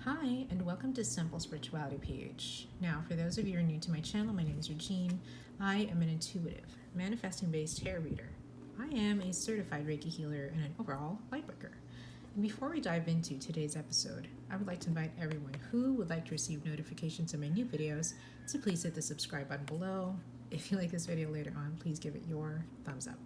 Hi, and welcome to SimpleSpiritualityPH. Now, for those of you who are new to my channel, my name is Regine. I am an intuitive, manifesting-based tarot reader. I am a certified Reiki healer and an overall lightworker. And before we dive into today's episode, I would like to invite everyone who would like to receive notifications of my new videos to please hit the subscribe button below. If you like this video later on, please give it your thumbs up.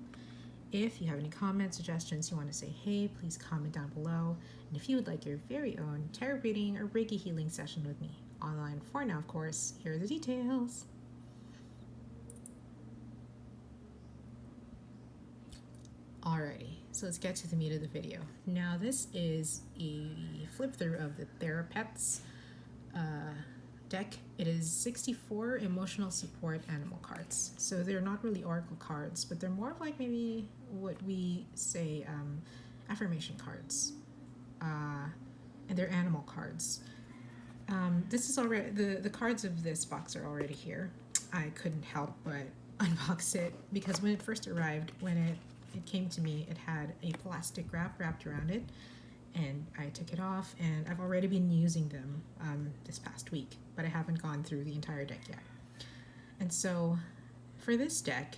If you have any comments, suggestions, you want to say hey, please comment down below. And if you would like your very own tarot reading or Reiki healing session with me, online for now, of course, here are the details. Alrighty, so let's get to the meat of the video. Now, this is a flip through of the Therapets deck. It is 64 emotional support animal cards. So they're not really oracle cards, but they're more of like maybe what we say affirmation cards. And they're animal cards. This is already, the cards of this box are already here. I couldn't help but unbox it because when it first arrived, when it came to me, it had a plastic wrap wrapped around it. And I took it off, and I've already been using them this past week, but I haven't gone through the entire deck yet. And so for this deck,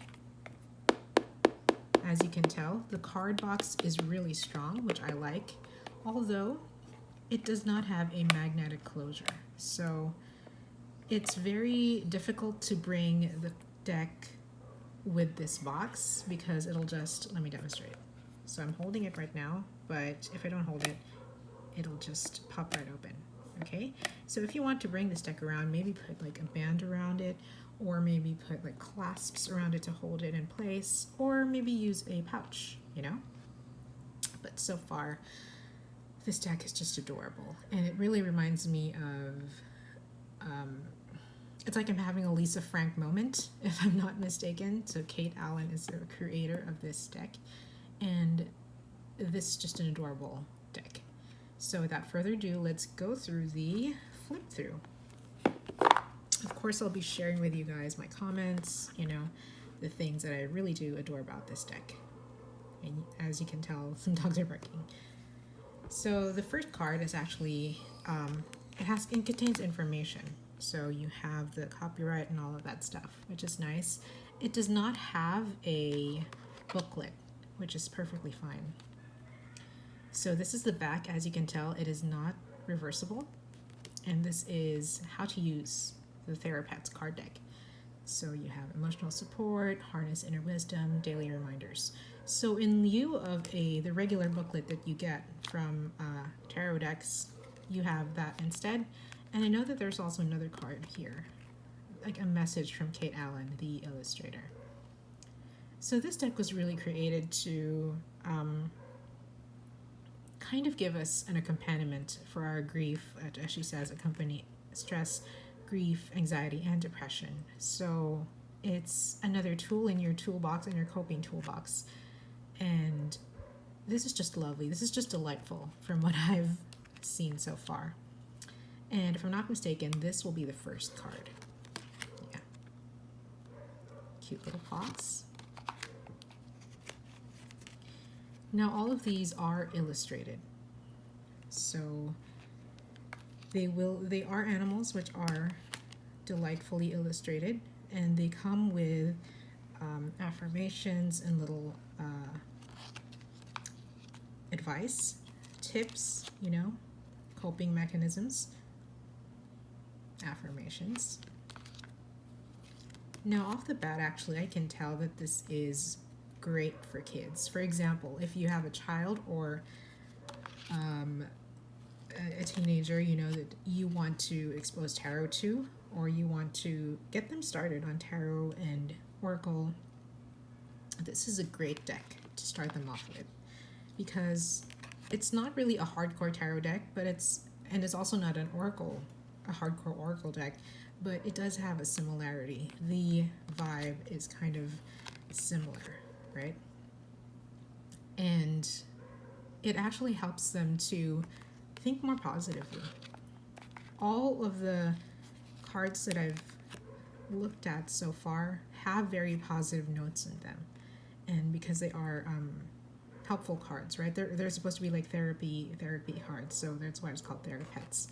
as you can tell, the card box is really strong, which I like, although it does not have a magnetic closure. So it's very difficult to bring the deck with this box because it'll just, let me demonstrate. So I'm holding it right now, but if I don't hold it, it'll just pop right open, okay? So if you want to bring this deck around, maybe put like a band around it, or maybe put like clasps around it to hold it in place, or maybe use a pouch, you know? But so far, this deck is just adorable, and it really reminds me of, it's like I'm having a Lisa Frank moment, if I'm not mistaken. So Kate Allan is the creator of this deck, and this is just an adorable deck. So without further ado, let's go through the flip through. Of course, I'll be sharing with you guys my comments, you know, the things that I really do adore about this deck. And as you can tell, some dogs are barking. So the first card is actually, it contains information. So you have the copyright and all of that stuff, which is nice. It does not have a booklet, which is perfectly fine. So this is the back. As you can tell, it is not reversible. And this is how to use the Therapets card deck. So you have emotional support, harness inner wisdom, daily reminders. So in lieu of the regular booklet that you get from tarot decks, you have that instead. And I know that there's also another card here, like a message from Kate Allan, the illustrator. So this deck was really created to kind of give us an accompaniment for our grief, as she says, accompany stress, grief, anxiety, and depression. So it's another tool in your toolbox, in your coping toolbox. And this is just lovely. This is just delightful from what I've seen so far. And if I'm not mistaken, this will be the first card. Yeah. Cute little fox. Now all of these are illustrated. So they are animals which are delightfully illustrated, and they come with affirmations and little advice, tips, you know, coping mechanisms, affirmations. Now off the bat, actually, I can tell that this is great for kids. For example, if you have a child or a teenager, you know, that you want to expose tarot to, or you want to get them started on tarot and oracle, this is a great deck to start them off with, because it's not really a hardcore tarot deck, but it's also not a hardcore oracle deck, but it does have a similarity. The vibe is kind of similar, right? And it actually helps them to think more positively. All of the cards that I've looked at so far have very positive notes in them. And because they are helpful cards, right? They're supposed to be like therapy cards, so that's why it's called Therapets.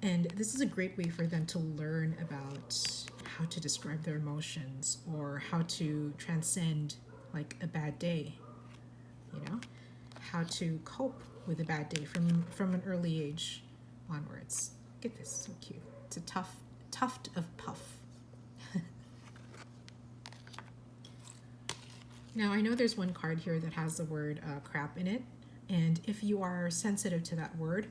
And this is a great way for them to learn about how to describe their emotions or how to transcend like a bad day, you know, how to cope with a bad day from an early age onwards. Look at this, so cute. It's a tuft of puff. Now, I know there's one card here that has the word crap in it, and if you are sensitive to that word,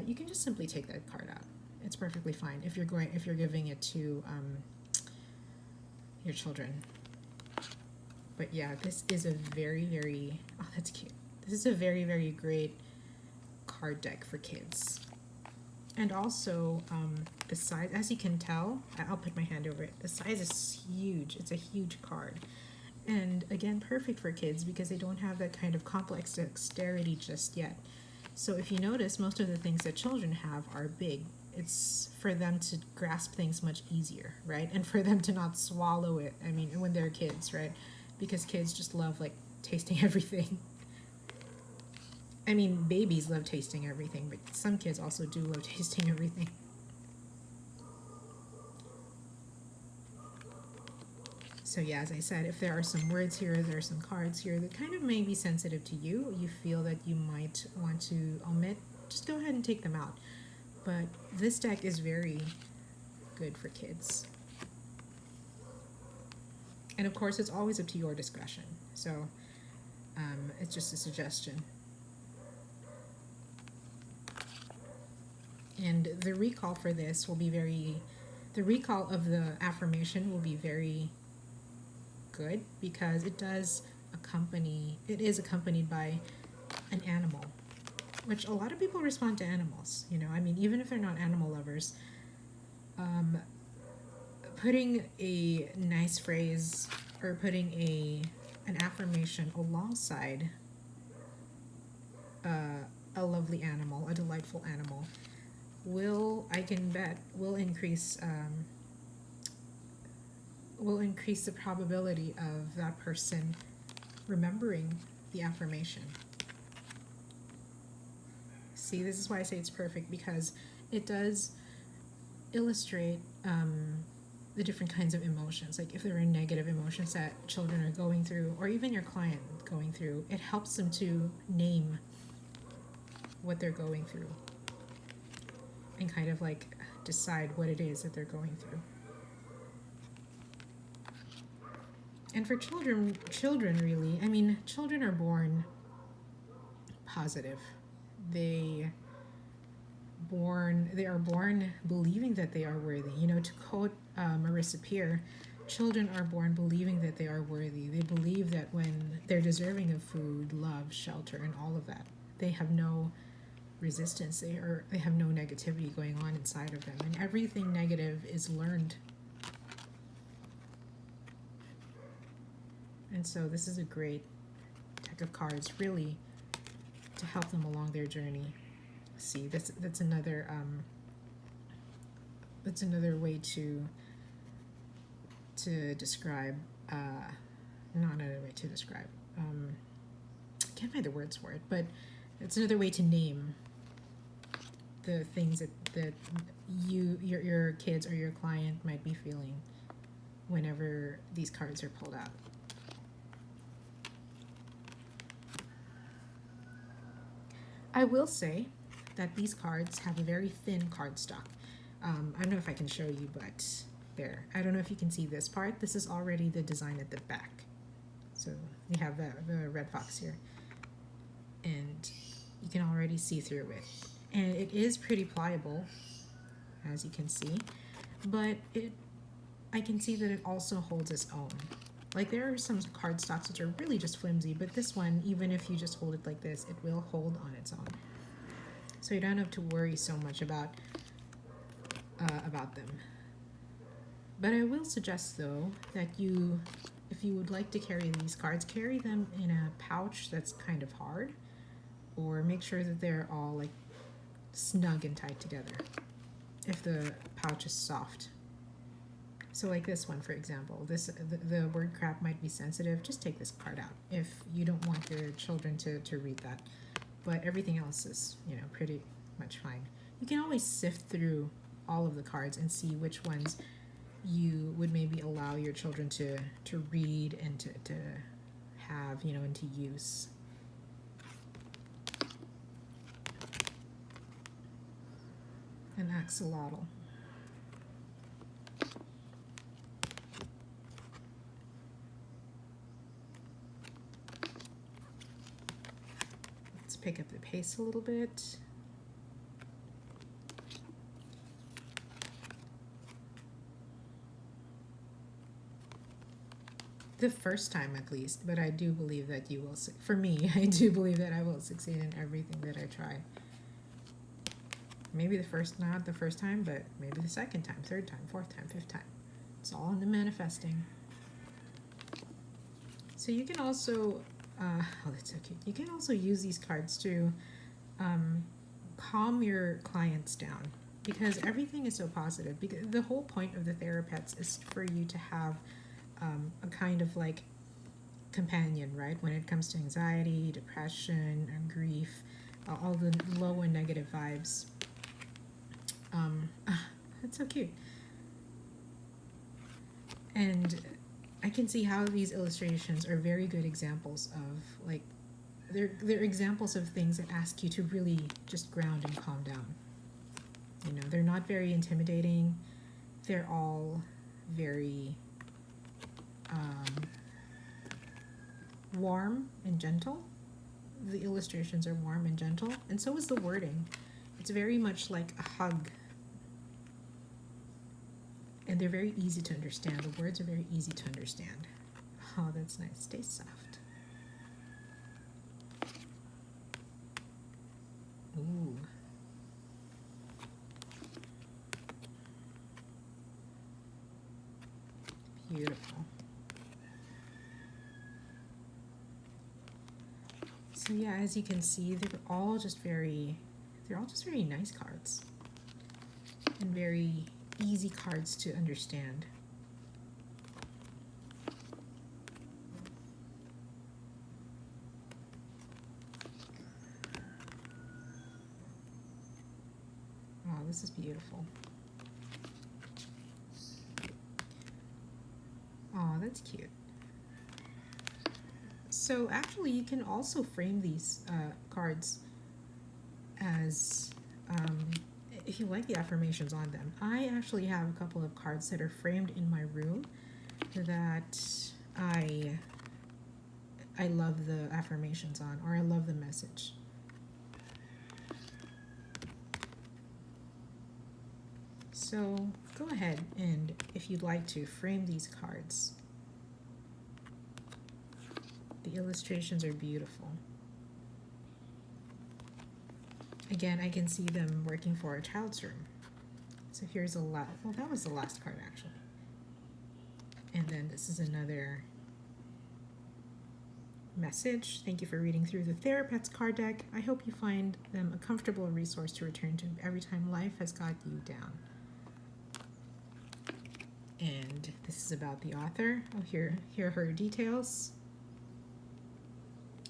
you can just simply take that card out. It's perfectly fine if you're giving it to your children. But yeah, this is a very, oh, that's cute. This is a very great card deck for kids. And also, the size, as you can tell, I'll put my hand over it. The size is huge. It's a huge card. And again, perfect for kids because they don't have that kind of complex dexterity just yet. So if you notice, most of the things that children have are big. It's for them to grasp things much easier, right? And for them to not swallow it. I mean, when they're kids, right? Because kids just love like tasting everything. I mean, babies love tasting everything, but some kids also do love tasting everything. So yeah, as I said, if there are some words here, there are some cards here that kind of may be sensitive to you, you feel that you might want to omit, just go ahead and take them out. But this deck is very good for kids. And of course, it's always up to your discretion. So it's just a suggestion. And the recall for this will be the recall of the affirmation will be very good because it is accompanied by an animal, which a lot of people respond to animals, you know, I mean, even if they're not animal lovers, putting a nice phrase or putting an affirmation alongside a lovely animal, a delightful animal, I can bet, will increase the probability of that person remembering the affirmation. See, this is why I say it's perfect, because it does illustrate the different kinds of emotions. Like if there are negative emotions that children are going through, or even your client going through, it helps them to name what they're going through and kind of like decide what it is that they're going through. And for children really, I mean, children are born positive. They are born believing that they are worthy. You know, to quote Marissa Peer, children are born believing that they are worthy. They believe that when they're deserving of food, love, shelter, and all of that, they have no resistance. They have no negativity going on inside of them, and everything negative is learned. And so this is a great deck of cards, really, to help them along their journey. See, that's another way to describe. Not another way to describe. I can't find the words for it, but it's another way to name the things that your kids or your client might be feeling whenever these cards are pulled out. I will say that these cards have a very thin cardstock. I don't know if I can show you, but there. I don't know if you can see this part. This is already the design at the back. So you have the red fox here. And you can already see through it. And it is pretty pliable, as you can see. But I can see that it also holds its own. Like there are some cardstocks which are really just flimsy, but this one, even if you just hold it like this, it will hold on its own. So you don't have to worry so much about them. But I will suggest though that if you would like to carry these cards, carry them in a pouch that's kind of hard, or make sure that they're all like snug and tight together if the pouch is soft. So like this one, for example, the word crap might be sensitive. Just take this card out if you don't want your children to read that. But everything else is, pretty much fine. You can always sift through all of the cards and see which ones you would maybe allow your children to read and to have, and to use. An axolotl. Let's pick up the pace a little bit. The first time at least, but I do believe that you will, for me, I do believe that I will succeed in everything that I try. Maybe not the first time, but maybe the second time, third time, fourth time, fifth time. It's all in the manifesting. So you can also, oh, that's so cute. You can also use these cards to calm your clients down, because everything is so positive. Because the whole point of the Therapets is for you to have a kind of like companion, right? When it comes to anxiety, depression, and grief, all the low and negative vibes. That's so cute. And I can see how these illustrations are very good examples of, like, they're examples of things that ask you to really just ground and calm down. They're not very intimidating. They're all very warm and gentle. The illustrations are warm and gentle, and so is the wording. It's very much like a hug. And they're very easy to understand. The words are very easy to understand. Oh, that's nice. Stay soft. Ooh. Beautiful. So yeah, as you can see, they're all just very nice cards. And very easy cards to understand. Oh, this is beautiful. Oh, that's cute. So actually, you can also frame these cards as if you like the affirmations on them. I actually have a couple of cards that are framed in my room that I love the affirmations on, or I love the message. So go ahead and, if you'd like to, frame these cards. The illustrations are beautiful. Again, I can see them working for a child's room. So here's well, that was the last card actually. And then this is another message. Thank you for reading through the Therapets card deck. I hope you find them a comfortable resource to return to every time life has got you down. And this is about the author. Oh, here are her details.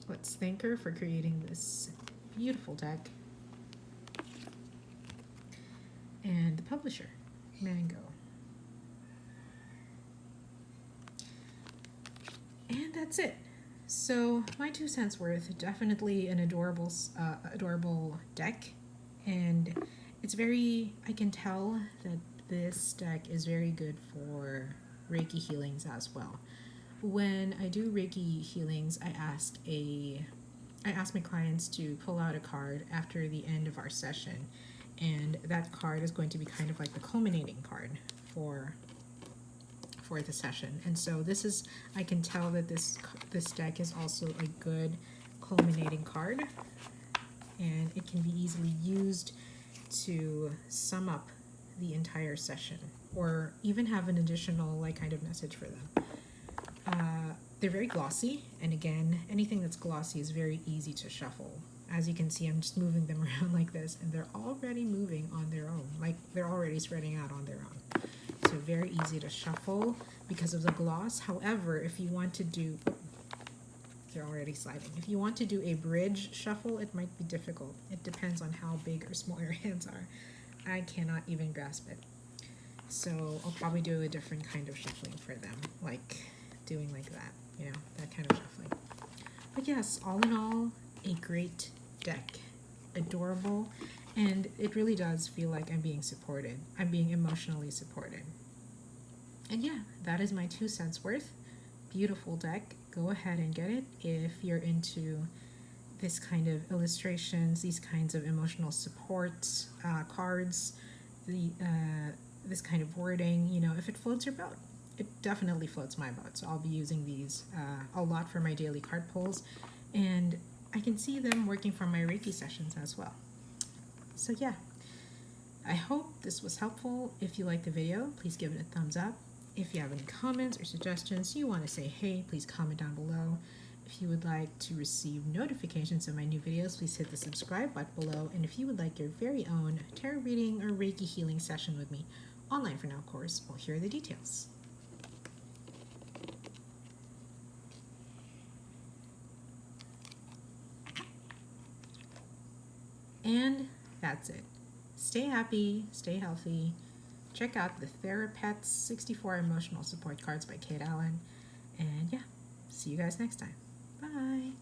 Let's thank her for creating this beautiful deck. And the publisher, Mango. And that's it. So my 2 cents worth. Definitely an adorable deck, and it's very. I can tell that this deck is very good for Reiki healings as well. When I do Reiki healings, I ask my clients to pull out a card after the end of our session. And that card is going to be kind of like the culminating card for the session. And so I can tell that this deck is also a good culminating card, and it can be easily used to sum up the entire session, or even have an additional kind of message for them. They're very glossy, and again, anything that's glossy is very easy to shuffle. As you can see, I'm just moving them around like this, and they're already moving on their own. Like, they're already spreading out on their own. so very easy to shuffle because of the gloss. However, if you want to do, they're already sliding. If you want to do a bridge shuffle, it might be difficult. It depends on how big or small your hands are. I cannot even grasp it. So I'll probably do a different kind of shuffling for them, like doing like that, you know, that kind of shuffling. But yes, all in all, a great deck. Adorable, and it really does feel like I'm being supported. I'm being emotionally supported. And yeah, that is my 2 cents worth. Beautiful deck. Go ahead and get it if you're into this kind of illustrations, these kinds of emotional support cards, this kind of wording. You know, if it floats your boat, it definitely floats my boat. So I'll be using these a lot for my daily card pulls, and I can see them working for my Reiki sessions as well. So yeah, I hope this was helpful. If you liked the video, please give it a thumbs up. If you have any comments or suggestions, you want to say hey, please comment down below. If you would like to receive notifications of my new videos, please hit the subscribe button below. And if you would like your very own tarot reading or Reiki healing session with me, online for now, of course, well, here are the details. And that's it. Stay happy, stay healthy. Check out the Therapets 64 Emotional Support Cards by Kate Allan. And yeah, see you guys next time. Bye.